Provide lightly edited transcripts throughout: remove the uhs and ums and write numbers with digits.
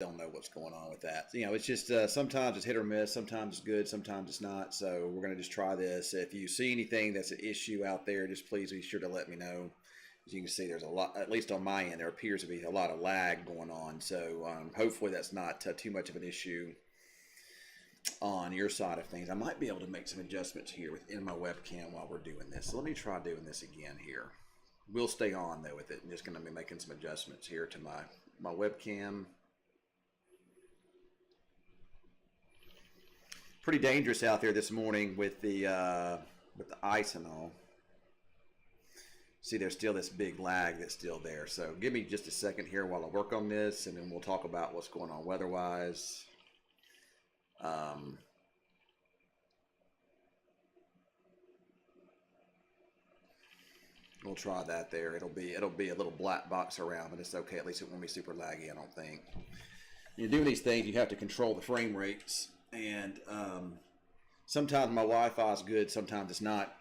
don't know what's going on with that. You know, it's just sometimes it's hit or miss, sometimes it's good, sometimes it's not. So we're going to just try this. If you see anything that's an issue out there, just please be sure to let me know. As you can see, there's a lot, at least on my end, there appears to be a lot of lag going on. So hopefully that's not too much of an issue on your side of things. I might be able to make some adjustments here within my webcam while we're doing this. So let me try doing this again here. We'll stay on though with it. I'm just going to be making some adjustments here to my webcam. Pretty dangerous out there this morning with the ice and all. See, there's still this big lag that's still there. So give me just a second here while I work on this, and then we'll talk about what's going on weather-wise. We'll try that there. It'll be a little black box around, but it's okay. At least it won't be super laggy, I don't think. When you're doing these things, you have to control the frame rates, and sometimes my Wi-Fi is good, sometimes it's not.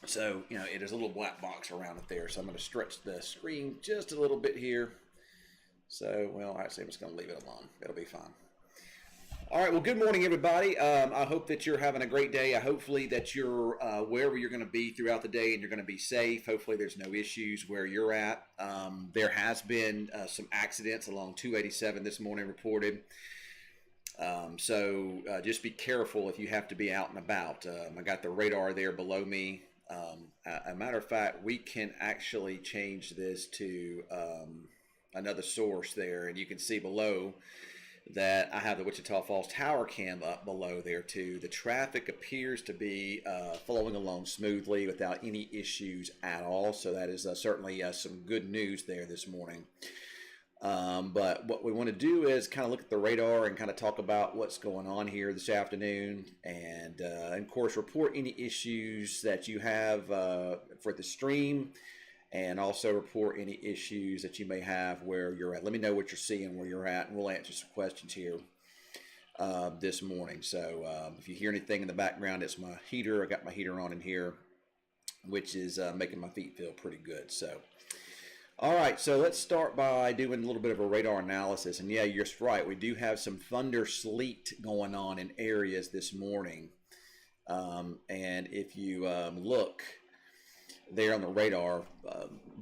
So, you know, there's a little black box around it there. So I'm going to stretch the screen just a little bit here. So, well, actually, I'm just going to leave it alone. It'll be fine. All right, well, good morning, everybody. I hope that you're having a great day. Hopefully that you're wherever you're going to be throughout the day and you're going to be safe. Hopefully there's no issues where you're at. There has been some accidents along 287 this morning reported. So just be careful if you have to be out and about. I got the radar there below me. A matter of fact, we can actually change this to another source there, and you can see below that I have the Wichita Falls Tower Cam up below there too. The traffic appears to be flowing along smoothly without any issues at all, so that is certainly some good news there this morning. But what we want to do is kind of look at the radar and kind of talk about what's going on here this afternoon, and of course report any issues that you have for the stream, and also report any issues that you may have where you're at. Let me know what you're seeing where you're at, and we'll answer some questions here this morning. So if you hear anything in the background, it's my heater. I got my heater on in here, which is making my feet feel pretty good. So all right, so let's start by doing a little bit of a radar analysis. And yeah, you're right, we do have some thunder sleet going on in areas this morning. And if you look there on the radar,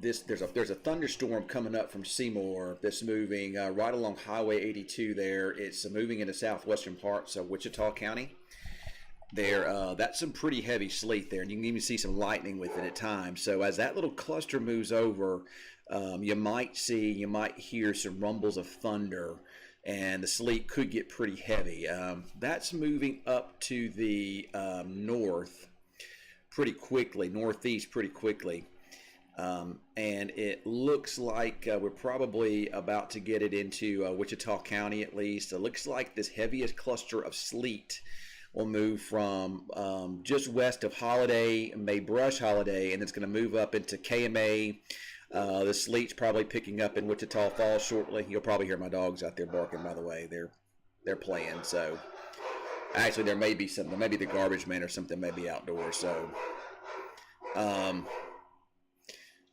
there's a thunderstorm coming up from Seymour that's moving right along Highway 82 there. It's moving into southwestern parts of Wichita County. There, that's some pretty heavy sleet there, and you can even see some lightning with it at times. So as that little cluster moves over, you might hear some rumbles of thunder, and the sleet could get pretty heavy. That's moving up to the north pretty quickly, northeast pretty quickly. And it looks like we're probably about to get it into Wichita County at least. It looks like this heaviest cluster of sleet will move from just west of Holiday, May Brush Holiday, and it's going to move up into KMA. The sleet's probably picking up in Wichita Falls shortly. You'll probably hear my dogs out there barking, by the way. They're playing. So actually there may be the garbage man or something may be outdoors. So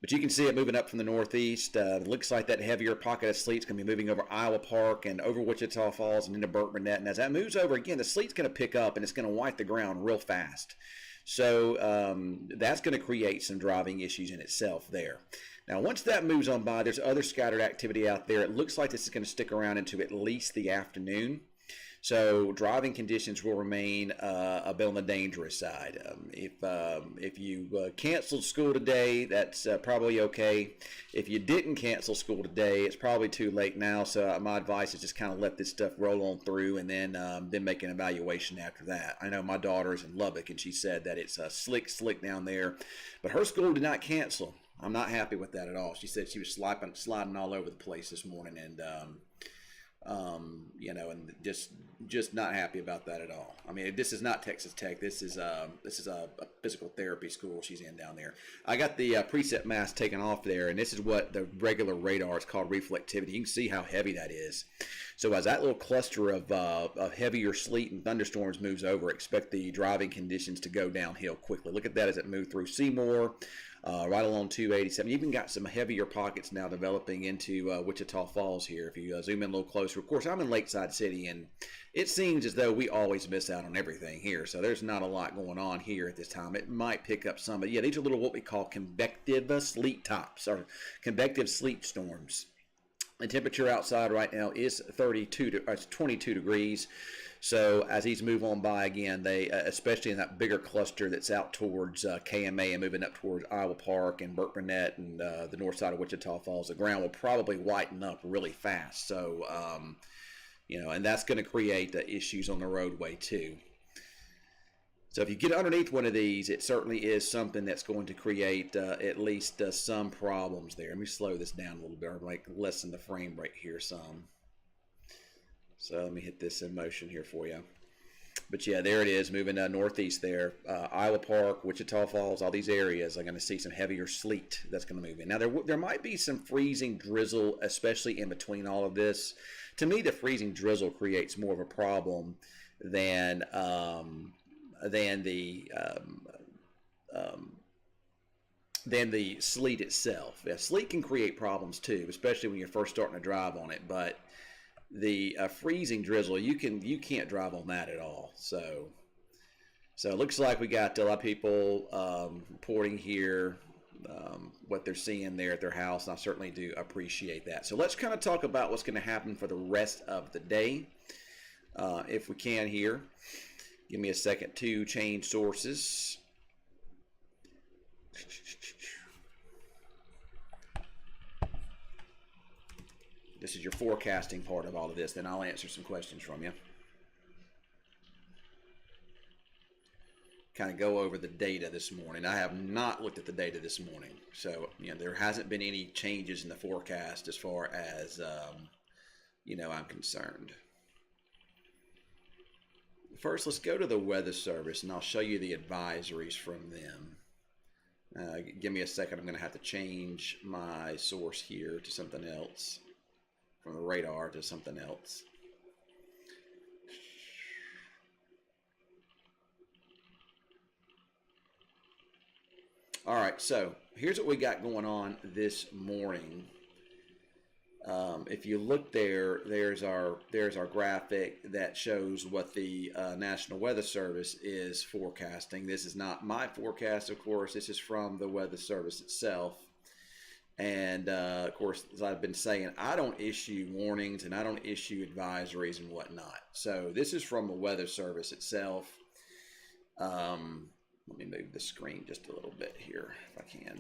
but you can see it moving up from the northeast. It looks like that heavier pocket of sleet's going to be moving over Iowa Park and over Wichita Falls and into Burke-Burnett. And as that moves over, again, the sleet's going to pick up and it's going to wipe the ground real fast. So that's going to create some driving issues in itself there. Now, once that moves on by, there's other scattered activity out there. It looks like this is going to stick around into at least the afternoon. So driving conditions will remain a bit on the dangerous side. If you canceled school today, that's probably okay. If you didn't cancel school today, it's probably too late now. So my advice is just kind of let this stuff roll on through, and then make an evaluation after that. I know my daughter's in Lubbock, and she said that it's slick down there, but her school did not cancel. I'm not happy with that at all. She said she was sliding all over the place this morning, and and just not happy about that at all. I mean, this is not Texas Tech. This is a physical therapy school she's in down there. I got the preset mask taken off there, and this is what the regular radar is called, reflectivity. You can see how heavy that is. So as that little cluster of heavier sleet and thunderstorms moves over, expect the driving conditions to go downhill quickly. Look at that as it moved through Seymour, right along 287. You even got some heavier pockets now developing into Wichita Falls here. If you zoom in a little closer, of course, I'm in Lakeside City, and it seems as though we always miss out on everything here. So there's not a lot going on here at this time. It might pick up some, but yeah, these are little what we call convective sleet tops or convective sleet storms. The temperature outside right now is 22 degrees. So as these move on by again, they especially in that bigger cluster that's out towards KMA and moving up towards Iowa Park and Burt Burnett and the north side of Wichita Falls, the ground will probably whiten up really fast. So and that's going to create issues on the roadway too. So if you get underneath one of these, it certainly is something that's going to create at least some problems there. Let me slow this down a little bit, or like lessen the frame rate here some. So let me hit this in motion here for you. But yeah, there it is, moving northeast there. Iowa Park, Wichita Falls, all these areas are going to see some heavier sleet that's going to move in. Now, there might be some freezing drizzle, especially in between all of this. To me, the freezing drizzle creates more of a problem than the sleet itself. Yeah, sleet can create problems too, especially when you're first starting to drive on it. But the freezing drizzle, you can't drive on that at all. So it looks like we got a lot of people reporting here what they're seeing there at their house, and I certainly do appreciate that. So let's kind of talk about what's going to happen for the rest of the day, if we can here. Give me a second to change sources. This is your forecasting part of all of this. Then I'll answer some questions from you. Kind of go over the data this morning. I have not looked at the data this morning. So, there hasn't been any changes in the forecast as far as, I'm concerned. First, let's go to the Weather Service, and I'll show you the advisories from them. Give me a second. I'm going to have to change my source here to something else. From the radar to something else. All right, so here's what we got going on this morning. If you look there, there's our graphic that shows what the National Weather Service is forecasting. This is not my forecast, of course. This is from the Weather Service itself. And, of course, as I've been saying, I don't issue warnings and I don't issue advisories and whatnot. So this is from the Weather Service itself. Let me move the screen just a little bit here if I can.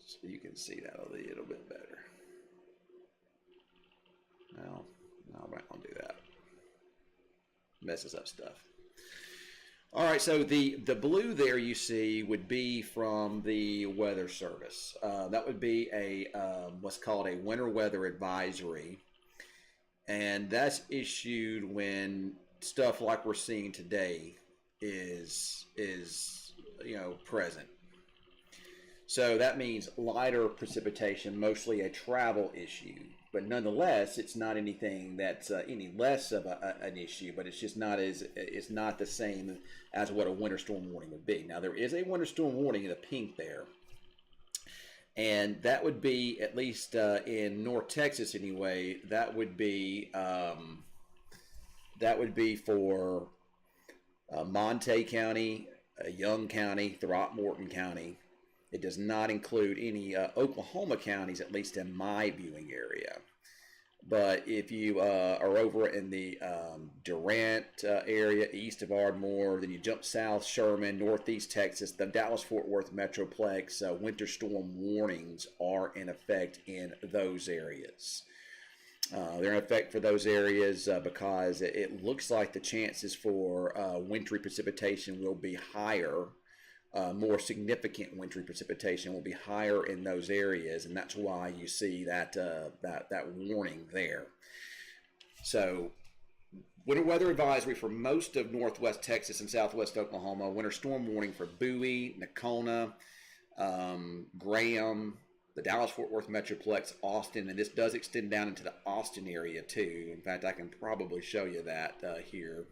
So you can see that a little bit better. No, I won't do that. Messes up stuff. All right, so the blue there you see would be from the Weather Service. That would be a what's called a winter weather advisory, and that's issued when stuff like we're seeing today is present. So that means lighter precipitation, mostly a travel issue. But nonetheless, it's not anything that's any less of an issue, but it's just it's not the same as what a winter storm warning would be. Now, there is a winter storm warning in the pink there, and that would be, at least in North Texas anyway, that would be for Monte County, Young County, Throckmorton County. It does not include any Oklahoma counties, at least in my viewing area. But if you are over in the Durant area, east of Ardmore, then you jump south, Sherman, northeast Texas, the Dallas-Fort Worth Metroplex, winter storm warnings are in effect in those areas. They're in effect for those areas because it looks like the chances for wintry precipitation will be higher. More significant wintry precipitation will be higher in those areas, and that's why you see that warning there. So, winter weather advisory for most of northwest Texas and southwest Oklahoma. Winter storm warning for Bowie, Nocona, Graham, the Dallas-Fort Worth Metroplex, Austin, and this does extend down into the Austin area too. In fact, I can probably show you that here.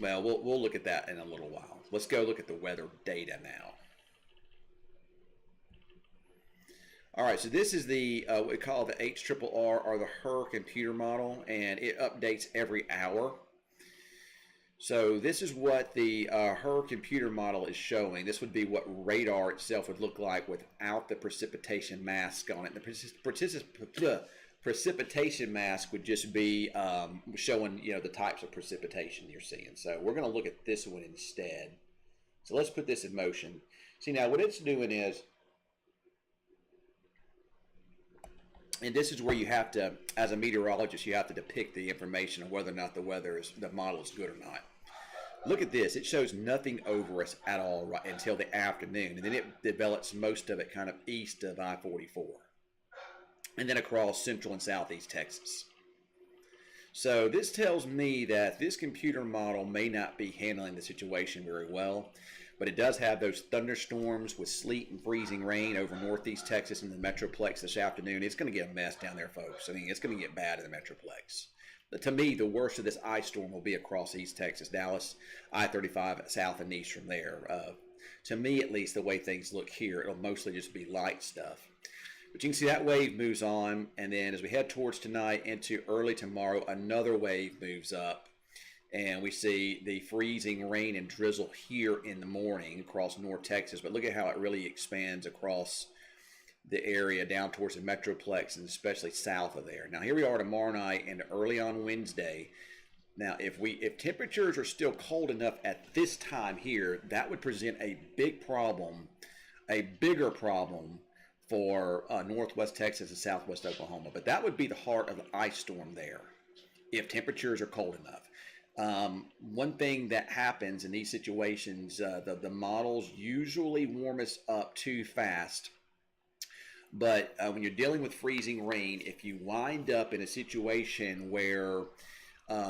Well, we'll look at that in a little while. Let's go look at the weather data now. All right, so this is the what we call the HRRR, or the HER computer model, and it updates every hour. So this is what the HER computer model is showing. This would be what radar itself would look like without the precipitation mask on it. The precipitation mask would just be showing, you know, the types of precipitation you're seeing. So we're going to look at this one instead. So let's put this in motion. See, now what it's doing is, and this is where you have to, as a meteorologist, you have to depict the information of whether or not the model is good or not. Look at this. It shows nothing over us at all right until the afternoon, and then it develops most of it kind of east of I-44, and then across central and southeast Texas. So this tells me that this computer model may not be handling the situation very well, but it does have those thunderstorms with sleet and freezing rain over northeast Texas and the Metroplex this afternoon. It's going to get a mess down there, folks. I mean, it's going to get bad in the Metroplex. But to me, the worst of this ice storm will be across East Texas, Dallas, I-35 south and east from there. To me, at least, the way things look here, it'll mostly just be light stuff. But you can see that wave moves on, and then as we head towards tonight into early tomorrow, another wave moves up. And we see the freezing rain and drizzle here in the morning across North Texas. But look at how it really expands across the area down towards the Metroplex and especially south of there. Now here we are tomorrow night and early on Wednesday. Now if temperatures are still cold enough at this time here, that would present a big problem, a bigger problem for northwest Texas and southwest Oklahoma. But that would be the heart of the ice storm there if temperatures are cold enough. One thing that happens in these situations, the models usually warm us up too fast. But when you're dealing with freezing rain, if you wind up in a situation where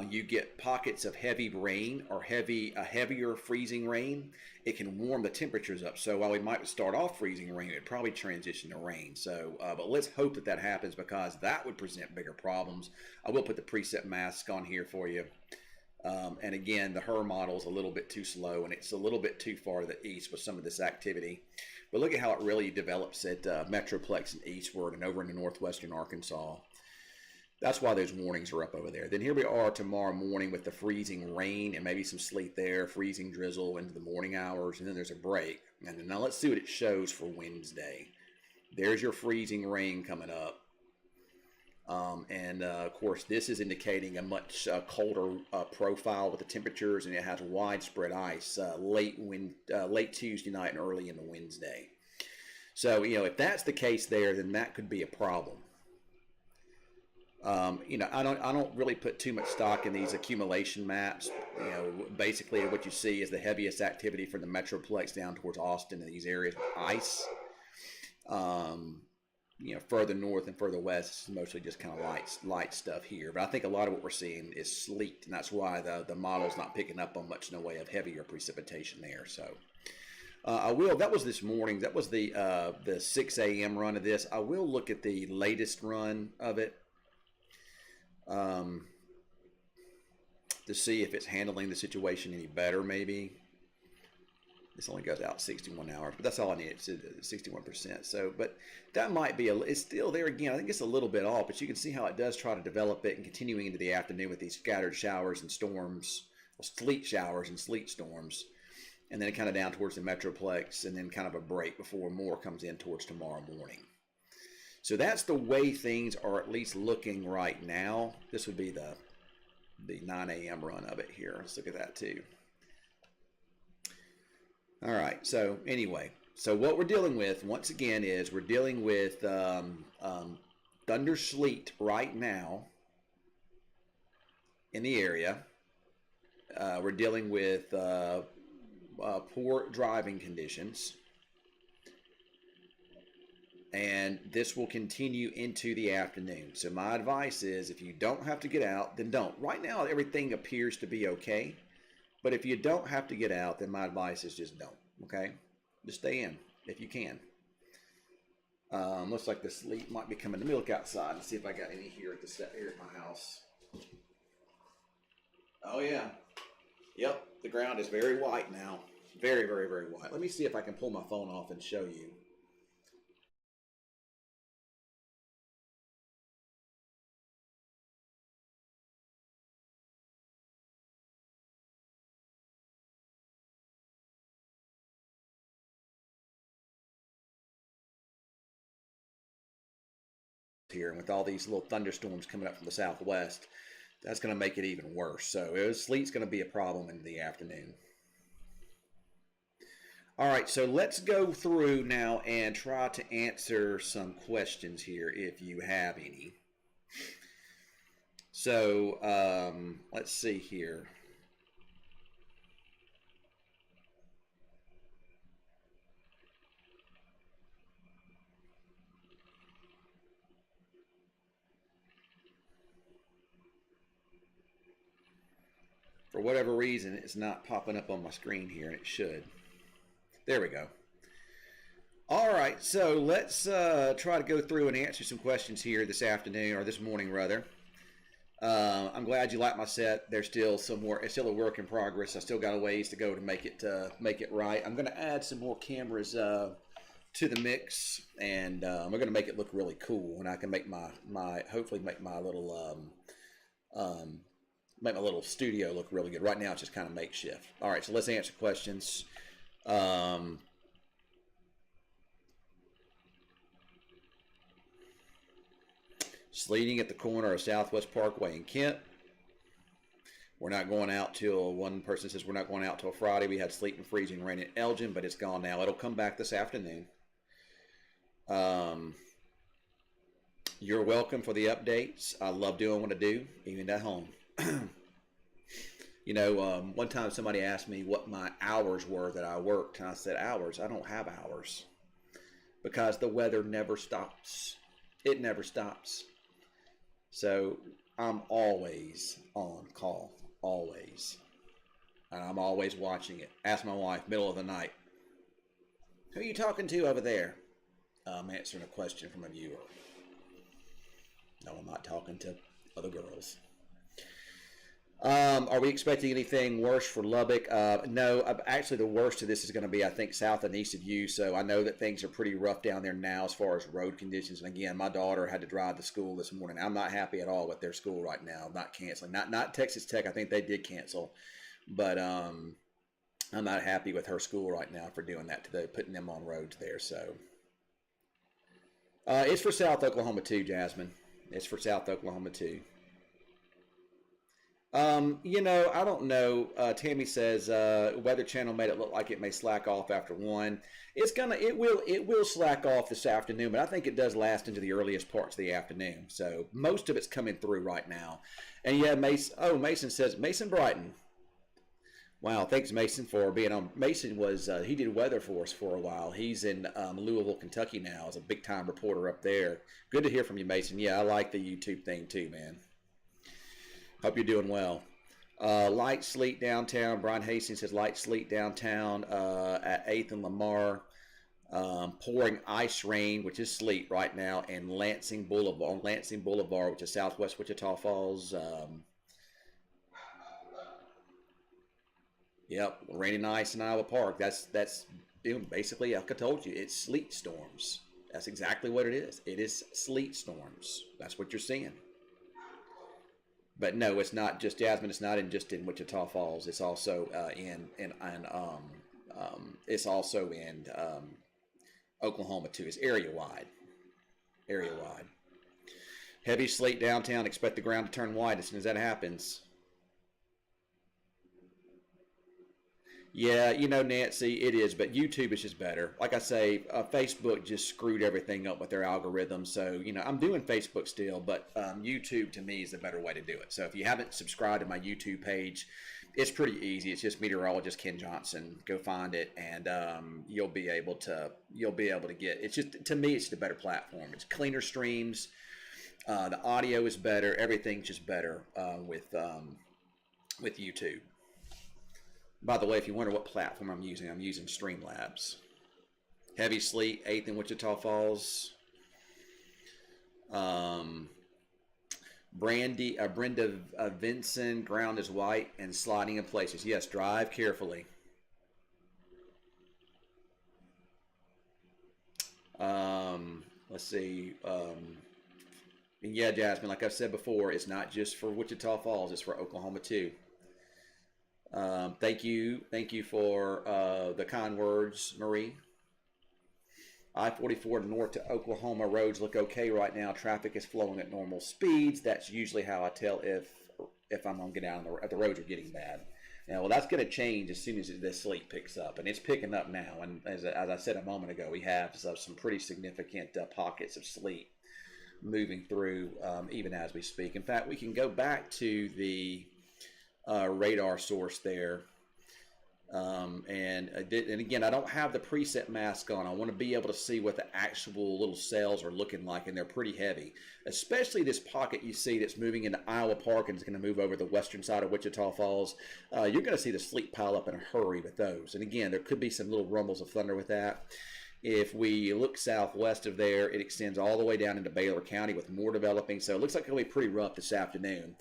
you get pockets of heavy rain or heavier freezing rain, it can warm the temperatures up. So while we might start off freezing rain, it'd probably transition to rain. So, but let's hope that that happens, because that would present bigger problems. I will put the preset mask on here for you. And again, the HER model is a little bit too slow, and it's a little bit too far to the east with some of this activity. But look at how it really develops at Metroplex and eastward and over into northwestern Arkansas. That's why those warnings are up over there. Then here we are tomorrow morning with the freezing rain and maybe some sleet there, freezing drizzle into the morning hours, and then there's a break. And then now let's see what it shows for Wednesday. There's your freezing rain coming up. Of course, this is indicating a much colder profile with the temperatures, and it has widespread ice late Tuesday night and early into Wednesday. So, you know, if that's the case there, then that could be a problem. You know, I don't really put too much stock in these accumulation maps. You know, basically what you see is the heaviest activity from the Metroplex down towards Austin and these areas with ice. You know, further north and further west is mostly just kind of light stuff here. But I think a lot of what we're seeing is sleet, and that's why the model's not picking up on much in the way of heavier precipitation there. So that was this morning. That was the 6 a.m. run of this. I will look at the latest run of it to see if it's handling the situation any better, maybe. This only goes out 61 hours, but that's all I need. It's 61%. So, but that might be it's still there again. I think it's a little bit off, but you can see how it does try to develop it and continuing into the afternoon with these scattered showers and storms, sleet showers and sleet storms, and then kind of down towards the Metroplex, and then kind of a break before more comes in towards tomorrow morning. So that's the way things are at least looking right now. This would be the 9 a.m. run of it here. Let's look at that too. All right, so anyway, so what we're dealing with, once again, is we're dealing with thundersleet right now in the area. We're dealing with poor driving conditions. And this will continue into the afternoon. So my advice is, if you don't have to get out, then don't. Right now, everything appears to be okay. But if you don't have to get out, then my advice is just don't, okay? Just stay in if you can. Looks like the sleet might be coming. Let me look outside and see if I got any here at my house. Oh, yeah. Yep, the ground is very white now. Very, very, very white. Let me see if I can pull my phone off and show you. Here, and with all these little thunderstorms coming up from the southwest, that's going to make it even worse. So sleet's going to be a problem in the afternoon. All right, so let's go through now and try to answer some questions here if you have any. So let's see here. For whatever reason, it's not popping up on my screen here, and it should. There we go. All right, so let's try to go through and answer some questions here this afternoon, or this morning rather. I'm glad you like my set. There's still some more. It's still a work in progress. I still got a ways to go to make it right. I'm going to add some more cameras to the mix, and we're going to make it look really cool. And I can make my hopefully make my little studio look really good. Right now, it's just kind of makeshift. All right, so let's answer questions. Sleeting at the corner of Southwest Parkway in Kent. We're not going out till, one person says we're not going out till Friday. We had sleet and freezing rain in Elgin, but it's gone now. It'll come back this afternoon. You're welcome for the updates. I love doing what I do, even at home. You know, one time somebody asked me what my hours were that I worked, and I said, hours? I don't have hours. Because the weather never stops. It never stops. So I'm always on call, always. And I'm always watching it. Ask my wife, middle of the night, who are you talking to over there? I'm answering a question from a viewer. No, I'm not talking to other girls. Are we expecting anything worse for Lubbock? No, actually the worst of this is going to be, I think, south and east of you. So I know that things are pretty rough down there now as far as road conditions. And again, my daughter had to drive to school this morning. I'm not happy at all with their school right now. Not canceling. Not Texas Tech. I think they did cancel. But I'm not happy with her school right now for doing that today, putting them on roads there. So it's for South Oklahoma too, Jasmine. It's for South Oklahoma too. You know, I don't know. Tammy says Weather Channel made it look like it may slack off after 1. It will slack off this afternoon, but I think it does last into the earliest parts of the afternoon. So most of it's coming through right now. And yeah, Mason. Oh, Mason says Mason Brighton. Wow, thanks Mason for being on. Mason was he did weather for us for a while. He's in Louisville, Kentucky now as a big time reporter up there. Good to hear from you, Mason. Yeah, I like the YouTube thing too, man. Hope you're doing well. Light sleet downtown. Brian Hastings says light sleet downtown at 8th and Lamar. Pouring ice rain, which is sleet right now, and Lansing Boulevard, which is southwest Wichita Falls. Yep, rain and ice in Iowa Park. That's basically, like I told you, it's sleet storms. That's exactly what it is. It is sleet storms. That's what you're seeing. But no, it's not just Jasmine. It's not just in Wichita Falls. It's also it's also in Oklahoma too. It's area wide. Area wide. Heavy sleet downtown. Expect the ground to turn white as soon as that happens. Yeah, you know, Nancy, it is, but YouTube is just better. Like I say, Facebook just screwed everything up with their algorithm. So, you know, I'm doing Facebook still, but YouTube to me is the better way to do it. So if you haven't subscribed to my YouTube page, it's pretty easy. It's just meteorologist Ken Johnson. Go find it, and you'll be able to get. It's just, to me, it's the better platform. It's cleaner streams. The audio is better. Everything's just better with YouTube. By the way, if you wonder what platform I'm using Streamlabs. Heavy sleet, 8th in Wichita Falls. Brenda Vinson, ground is white and sliding in places. Yes, drive carefully. Let's see. And yeah, Jasmine, like I've said before, it's not just for Wichita Falls; it's for Oklahoma too. Thank you for the kind words, Marie. I-44 north to Oklahoma roads look okay right now. Traffic is flowing at normal speeds. That's usually how I tell if I'm gonna get out on the roads are getting bad. Now, well, that's going to change as soon as this sleet picks up, and it's picking up now. And as I said a moment ago, we have some pretty significant pockets of sleet moving through even as we speak. In fact, we can go back to the radar source there. And again, I don't have the preset mask on. I want to be able to see what the actual little cells are looking like, and they're pretty heavy. Especially this pocket you see that's moving into Iowa Park and is going to move over the western side of Wichita Falls. You're going to see the sleet pile up in a hurry with those. And again, there could be some little rumbles of thunder with that. If we look southwest of there, it extends all the way down into Baylor County with more developing. So it looks like it'll be pretty rough this afternoon.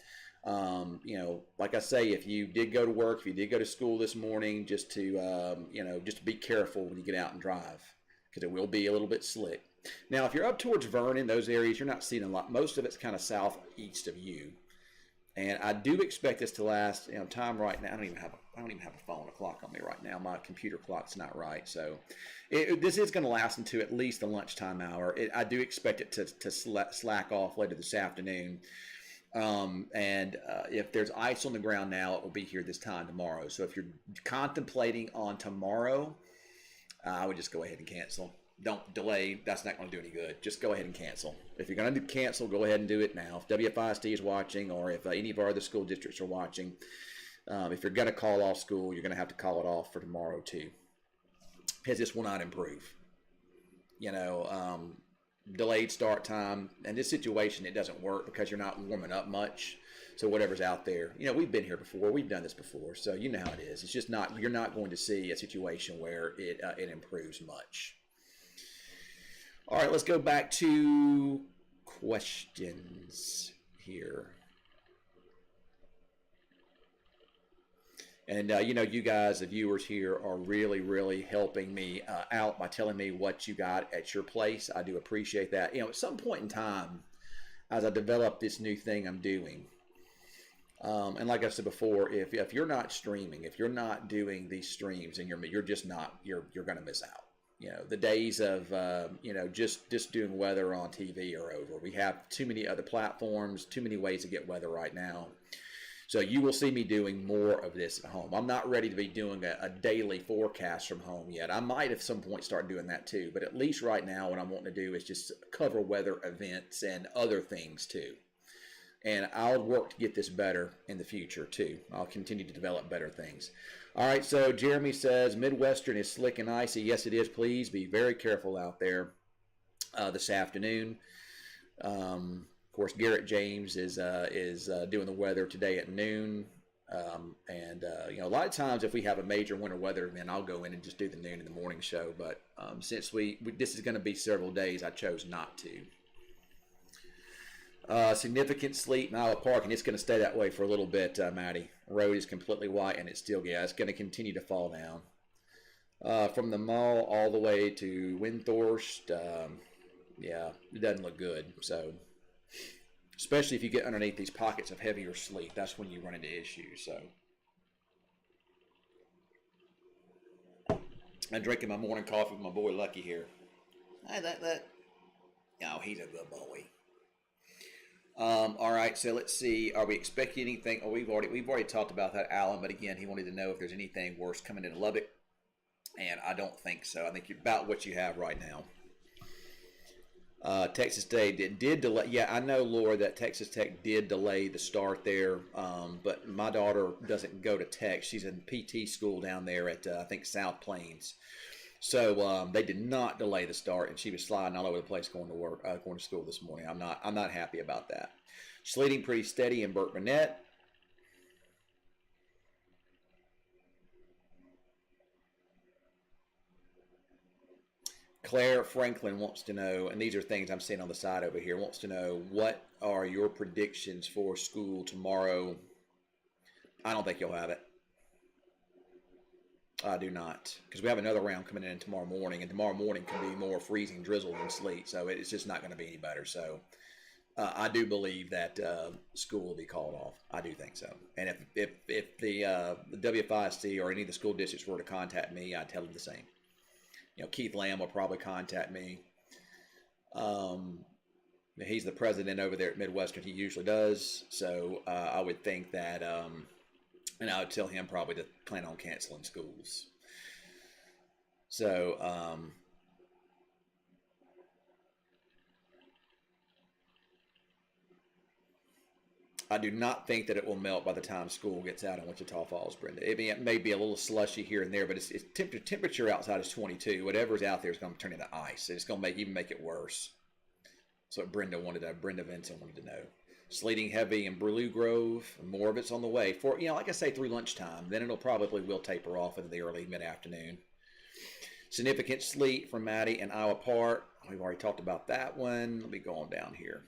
You know, like I say, if you did go to work, if you did go to school this morning, just to, you know, just be careful when you get out and drive, because it will be a little bit slick. Now, if you're up towards Vernon, those areas, you're not seeing a lot. Most of it's kind of southeast of you. And I do expect this to last, you know, time right now. I don't even have a phone, a clock on me right now. My computer clock's not right. So this is going to last into at least the lunchtime hour. I do expect it to slack off later this afternoon. If there's ice on the ground now, it will be here this time tomorrow. So if you're contemplating on tomorrow, I would just go ahead and cancel. Don't delay. That's not going to do any good. Just go ahead and cancel. If you're going to cancel, go ahead and do it now. If WFISD is watching, or if any of our other school districts are watching, if you're going to call off school, you're going to have to call it off for tomorrow too, because this will not improve. You know, delayed start time, and this situation, it doesn't work because you're not warming up much. So whatever's out there, you know, we've been here before, we've done this before, so you know how it is. It's just not, you're not going to see a situation where it improves much. All right, let's go back to questions here. And, you know, you guys, the viewers here, are really, really helping me out by telling me what you got at your place. I do appreciate that. You know, at some point in time, as I develop this new thing I'm doing, and like I said before, if you're not streaming, if you're not doing these streams, and you're just not, you're going to miss out. You know, the days of, you know, just doing weather on TV are over. We have too many other platforms, too many ways to get weather right now. So you will see me doing more of this at home. I'm not ready to be doing a daily forecast from home yet. I might at some point start doing that too. But at least right now what I'm wanting to do is just cover weather events and other things too. And I'll work to get this better in the future too. I'll continue to develop better things. All right, so Jeremy says, Midwestern is slick and icy. Yes, it is. Please be very careful out there this afternoon. Of course, Garrett James is doing the weather today at noon. You know, a lot of times if we have a major winter weather event, I'll go in and just do the noon in the morning show. But since this is going to be several days, I chose not to. Significant sleet in Iowa Park, and it's going to stay that way for a little bit, Maddie. Road is completely white, and it's still, yeah, it's going to continue to fall down. From the mall all the way to Windthorst, yeah, it doesn't look good. So, especially if you get underneath these pockets of heavier sleet, that's when you run into issues. So, I'm drinking my morning coffee with my boy Lucky here. No, he's a good boy. All right, so let's see. Are we expecting anything? Oh, we've already talked about that, Alan. But again, he wanted to know if there's anything worse coming into Lubbock, and I don't think so. I think you're about what you have right now. Texas State did delay. Yeah, I know, Laura, that Texas Tech did delay the start there. But my daughter doesn't go to Tech. She's in PT school down there at I think South Plains. So they did not delay the start, and she was sliding all over the place going to school this morning. I'm not happy about that. Sleeting pretty steady in Burke Burnett. Claire Franklin wants to know, and these are things I'm seeing on the side over here, wants to know, what are your predictions for school tomorrow? I don't think you'll have it. I do not, because we have another round coming in tomorrow morning, and tomorrow morning can be more freezing drizzle than sleet, so it's just not going to be any better. So I do believe that school will be called off. I do think so. And if the WFIC or any of the school districts were to contact me, I'd tell them the same. You know, Keith Lamb will probably contact me. He's the president over there at Midwestern. He usually does. So I would think that, and I would tell him probably to plan on canceling schools. So, I do not think that it will melt by the time school gets out in Wichita Falls, Brenda. It may be a little slushy here and there, but it's temperature outside is 22. Whatever's out there is going to turn into ice. It's going to even make it worse. That's what Brenda Vinson wanted to know. Sleeting heavy in Blue Grove. More of it's on the way. For, like I say, through lunchtime. Then it'll probably will taper off into the early mid-afternoon. Significant sleet from Maddie and Iowa Park. We've already talked about that one. Let me go on down here.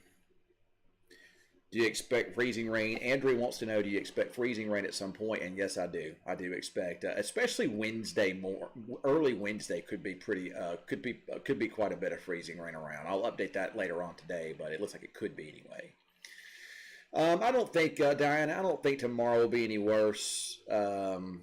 Do you expect freezing rain? Andrew wants to know, do you expect freezing rain at some point? And yes, I do. I do expect, especially Wednesday early Wednesday could be pretty, could be quite a bit of freezing rain around. I'll update that later on today, but it looks like it could be anyway. I don't think, Diane, I don't think tomorrow will be any worse than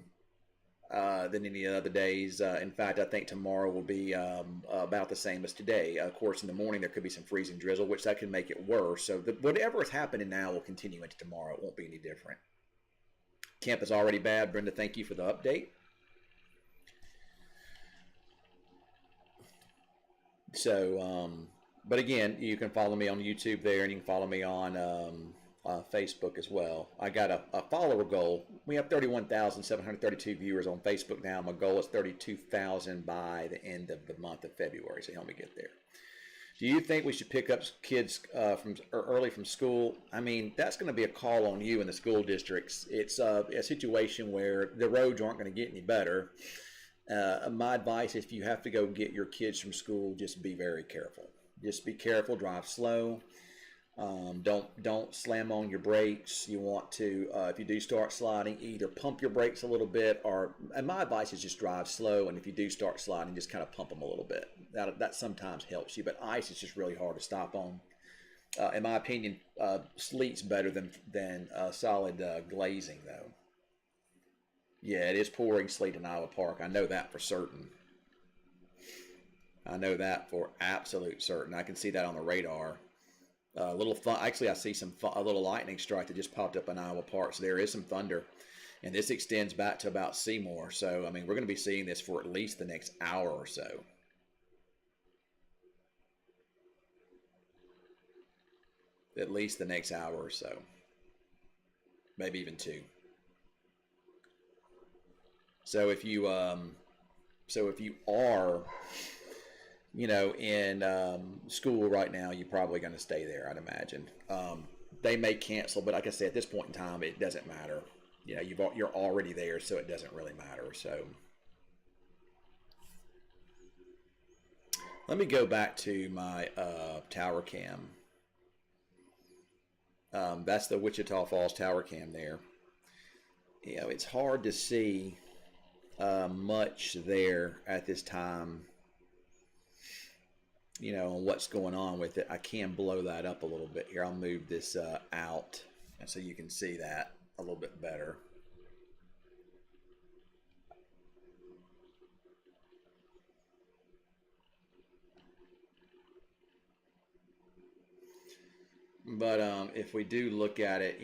any other days. In fact, I think tomorrow will be about the same as today. Of course, in the morning there could be some freezing drizzle, which that can make it worse. So whatever is happening now will continue into tomorrow. It won't be any different. Camp is already bad. Brenda, thank you for the update. So, but again, you can follow me on YouTube there, and you can follow me on Facebook as well. I got a follower goal. We have 31,732 viewers on Facebook now. My goal is 32,000 by the end of the month of February. So help me get there. Do you think we should pick up kids early from school? I mean, that's going to be a call on you and the school districts. It's a situation where the roads aren't going to get any better. My advice is, if you have to go get your kids from school, just be very careful. Just be careful. Drive slow. Don't slam on your brakes. You want to, if you do start sliding, either pump your brakes a little bit, and my advice is just drive slow. And if you do start sliding, just kind of pump them a little bit. That sometimes helps you. But ice is just really hard to stop on. In my opinion, sleet's better than solid glazing, though. Yeah, it is pouring sleet in Iowa Park. I know that for certain. I know that for absolute certain. I can see that on the radar. Actually, I see a little lightning strike that just popped up in Iowa Park. So there is some thunder, and this extends back to about Seymour. So I mean, we're going to be seeing this for at least the next hour or so. At least the next hour or so, maybe even two. So if you are, in school right now, you're probably going to stay there, I'd imagine. They may cancel, but like I said, at this point in time, it doesn't matter. You're already there, so it doesn't really matter. So let me go back to my tower cam. That's the Wichita Falls tower cam there. It's hard to see much there at this time. On what's going on with it. I can blow that up a little bit here. I'll move this out, and so you can see that a little bit better. But if we do look at it,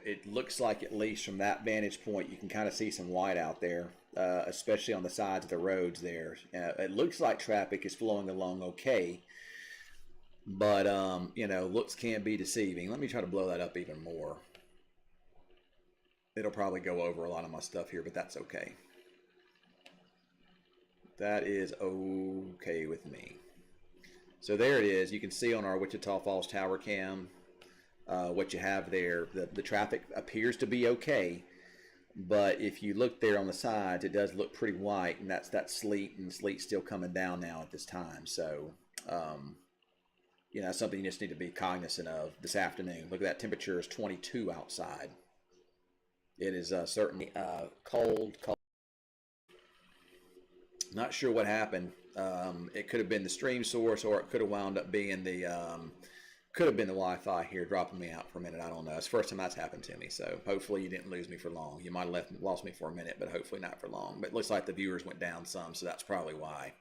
it looks like, at least from that vantage point, you can kind of see some white out there, especially on the sides of the roads there. It looks like traffic is flowing along okay, but, looks can be deceiving. Let me try to blow that up even more. It'll probably go over a lot of my stuff here, but that's okay. That is okay with me. So there it is. You can see on our Wichita Falls tower cam what you have there. The traffic appears to be okay. But if you look there on the sides, it does look pretty white, and that's that sleet, and sleet's still coming down now at this time. So, you know, that's something you just need to be cognizant of this afternoon. Look at that, temperature is 22 outside. It is certainly cold, cold. Not sure what happened. It could have been the stream source, or it could have wound up being the Wi-Fi here dropping me out for a minute. I don't know. It's the first time that's happened to me. So hopefully you didn't lose me for long. You might have lost me for a minute, but hopefully not for long. But it looks like the viewers went down some, so that's probably why.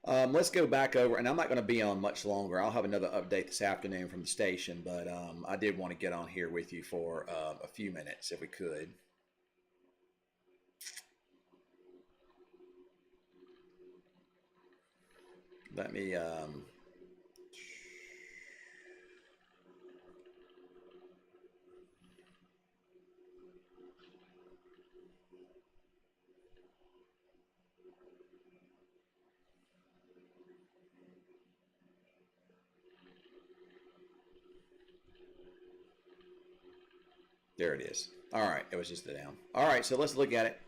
Let's go back over, and I'm not going to be on much longer. I'll have another update this afternoon from the station, but I did want to get on here with you for a few minutes if we could. Let me there it is. All right, it was just the down. All right, so let's look at it.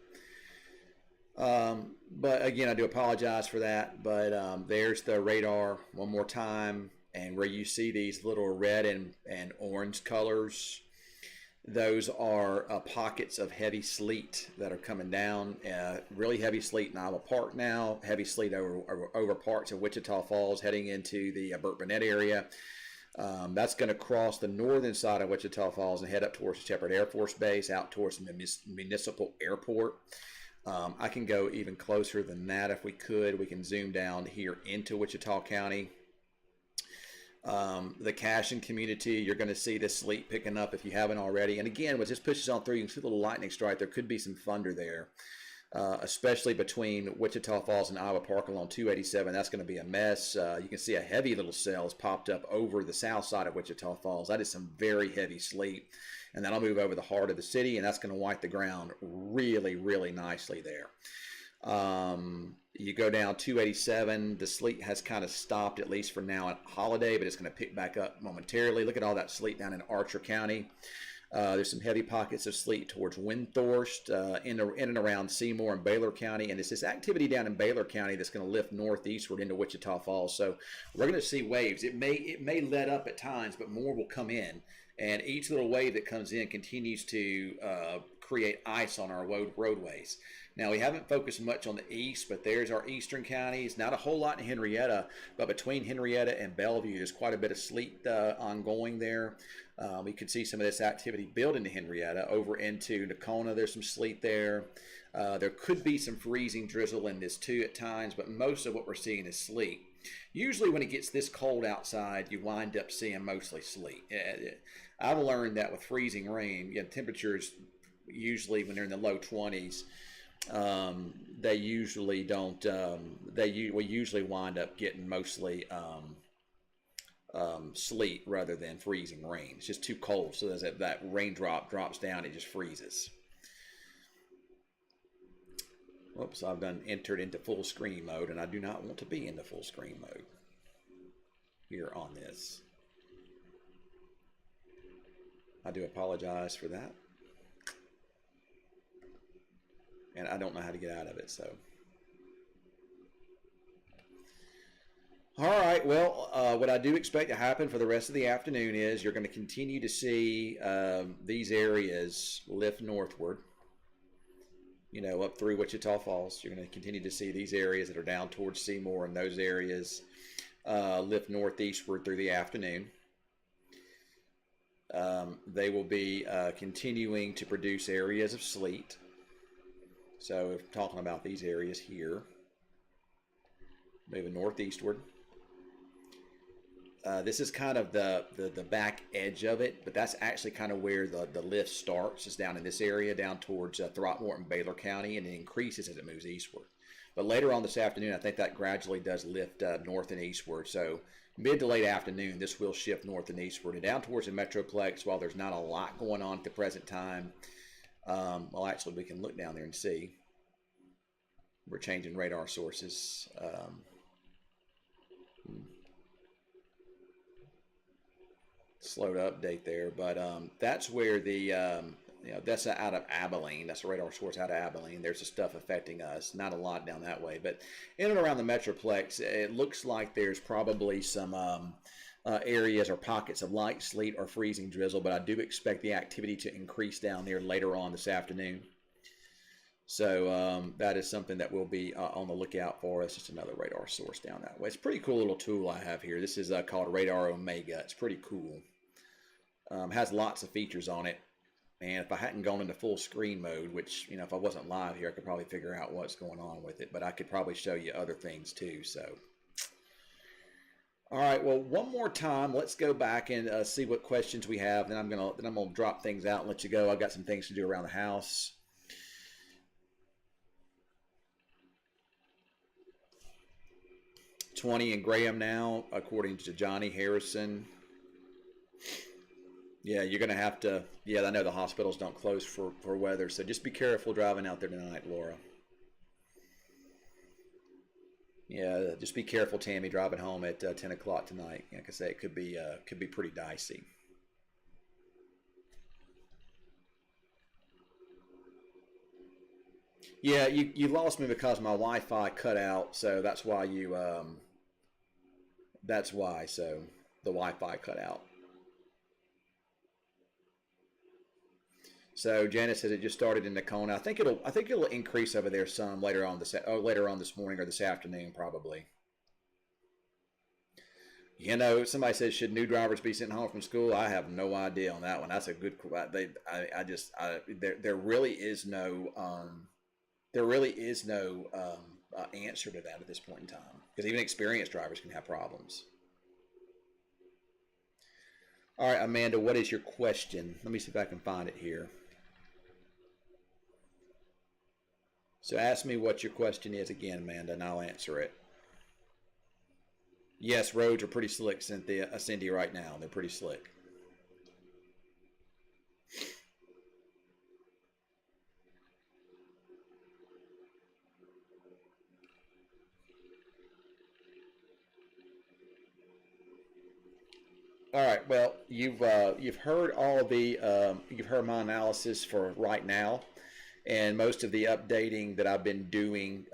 But again, I do apologize for that. But there's the radar one more time, and where you see these little red and orange colors, those are pockets of heavy sleet that are coming down. Really heavy sleet in Iowa Park now. Heavy sleet over parts of Wichita Falls, heading into the Burt Burnett area. That's going to cross the northern side of Wichita Falls and head up towards Shepherd Air Force Base, out towards the municipal airport. I can go even closer than that if we could. We can zoom down here into Wichita County. The Cashin community, you're going to see this sleet picking up if you haven't already. And again, when this pushes on through, you can see a little lightning strike. There could be some thunder there, especially between Wichita Falls and Iowa Park along 287. That's going to be a mess. You can see a heavy little cell has popped up over the south side of Wichita Falls. That is some very heavy sleet. And that'll move over the heart of the city, and that's going to wipe the ground really, really nicely there. You go down 287, the sleet has kind of stopped, at least for now at Holiday, but it's going to pick back up momentarily. Look at all that sleet down in Archer County. There's some heavy pockets of sleet towards Windthorst, in and around Seymour and Baylor County, and it's this activity down in Baylor County that's going to lift northeastward into Wichita Falls. So we're going to see waves. It may let up at times, but more will come in. And each little wave that comes in continues to create ice on our roadways. Now, we haven't focused much on the east, but there's our eastern counties. Not a whole lot in Henrietta, but between Henrietta and Bellevue, there's quite a bit of sleet ongoing there. We could see some of this activity build into Henrietta. Over into Nocona, there's some sleet there. There could be some freezing drizzle in this too at times, but most of what we're seeing is sleet. Usually when it gets this cold outside, you wind up seeing mostly sleet. I've learned that with freezing rain, temperatures usually when they're in the low 20s, they usually don't. We usually wind up getting mostly sleet rather than freezing rain. It's just too cold, so as that raindrop drops down, it just freezes. Whoops, I've entered into full screen mode, and I do not want to be into full screen mode here on this. I do apologize for that. And I don't know how to get out of it, so. All right, well, what I do expect to happen for the rest of the afternoon is you're going to continue to see these areas lift northward, up through Wichita Falls. You're going to continue to see these areas that are down towards Seymour and those areas lift northeastward through the afternoon. They will be continuing to produce areas of sleet. So if talking about these areas here, moving northeastward. This is kind of the back edge of it, but that's actually kind of where the lift starts, is down in this area, down towards Throckmorton, Baylor County, and it increases as it moves eastward. But later on this afternoon, I think that gradually does lift north and eastward. So mid to late afternoon, this will shift north and eastward and down towards the Metroplex. While there's not a lot going on at the present time, well, actually, we can look down there and see. We're changing radar sources. Slow to update there, but that's where the that's out of Abilene. That's a radar source out of Abilene. There's the stuff affecting us. Not a lot down that way, but in and around the Metroplex, it looks like there's probably some areas or pockets of light sleet or freezing drizzle, but I do expect the activity to increase down there later on this afternoon. So that is something that we'll be on the lookout for. It's just another radar source down that way. It's a pretty cool little tool I have here. This is called Radar Omega. It's pretty cool. Has lots of features on it. And if I hadn't gone into full screen mode, which, if I wasn't live here, I could probably figure out what's going on with it. But I could probably show you other things too. So, all right. Well, one more time, let's go back and see what questions we have. Then I'm gonna drop things out and let you go. I've got some things to do around the house. 20 in Graham now, according to Johnny Harrison. Yeah, you're going to have to, I know the hospitals don't close for weather, so just be careful driving out there tonight, Laura. Yeah, just be careful, Tammy, driving home at 10 o'clock tonight. Like I say, it could be pretty dicey. Yeah, you lost me because my Wi-Fi cut out, so that's why so the Wi-Fi cut out. So Janice says it just started in Nakona. I think it'll increase over there some later on this morning or this afternoon probably. Somebody says, should new drivers be sent home from school? I have no idea on that one. That's a good. There really is no answer to that at this point in time, because even experienced drivers can have problems. All right, Amanda, what is your question? Let me see if I can find it here. So ask me what your question is again, Amanda, and I'll answer it. Yes, roads are pretty slick, Cindy, right now. They're pretty slick. All right. Well, you've heard you've heard my analysis for right now, and most of the updating that I've been doing,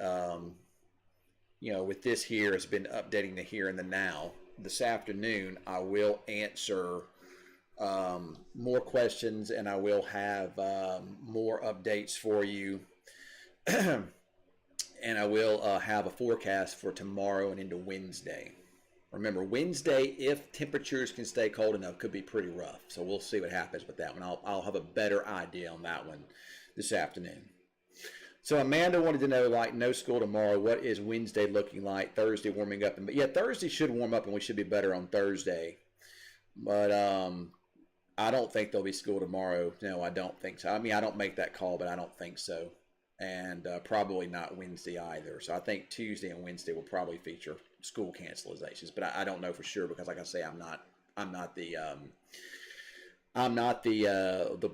with this here has been updating the here and the now. This afternoon, I will answer more questions, and I will have more updates for you, and I will have a forecast for tomorrow and into Wednesday. Remember, Wednesday, if temperatures can stay cold enough, could be pretty rough. So we'll see what happens with that one. I'll have a better idea on that one this afternoon. So Amanda wanted to know, no school tomorrow. What is Wednesday looking like? Thursday warming up. Yeah, Thursday should warm up, and we should be better on Thursday. But I don't think there'll be school tomorrow. No, I don't think so. I mean, I don't make that call, but I don't think so. And probably not Wednesday either. So I think Tuesday and Wednesday will probably feature school cancelizations, but I don't know for sure, because like I say, I'm not the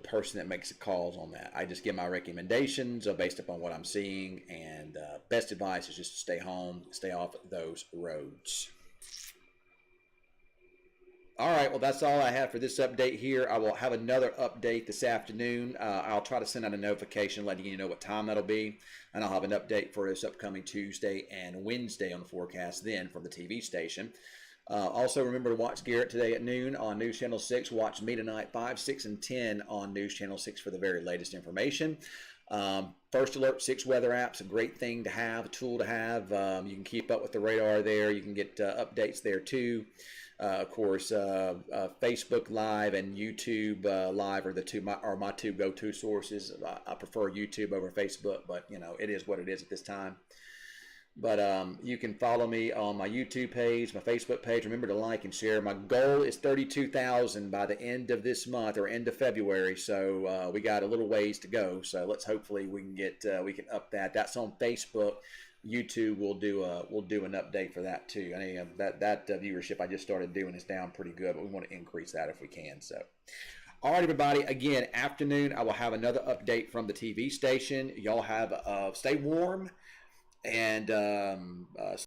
person that makes the calls on that. I just give my recommendations based upon what I'm seeing, and best advice is just to stay home, stay off those roads. All right, well, that's all I have for this update here. I will have another update this afternoon. I'll try to send out a notification letting you know what time that'll be, and I'll have an update for this upcoming Tuesday and Wednesday on the forecast then from the TV station. Also, remember to watch Garrett today at noon on News Channel 6. Watch me tonight, 5, 6, and 10 on News Channel 6 for the very latest information. First Alert 6 weather app's a great thing to have, a tool to have. You can keep up with the radar there. You can get updates there too. Of course, Facebook Live and YouTube Live are my two go-to sources. I prefer YouTube over Facebook, but it is what it is at this time. But you can follow me on my YouTube page, my Facebook page. Remember to like and share. My goal is 32,000 by the end of this month or end of February. So we got a little ways to go. So let's hopefully we can up that. That's on Facebook. YouTube will do an update for that too. I mean, that viewership I just started doing is down pretty good, but we want to increase that if we can. So, all right, everybody. Again, afternoon I will have another update from the TV station. Y'all have stay warm and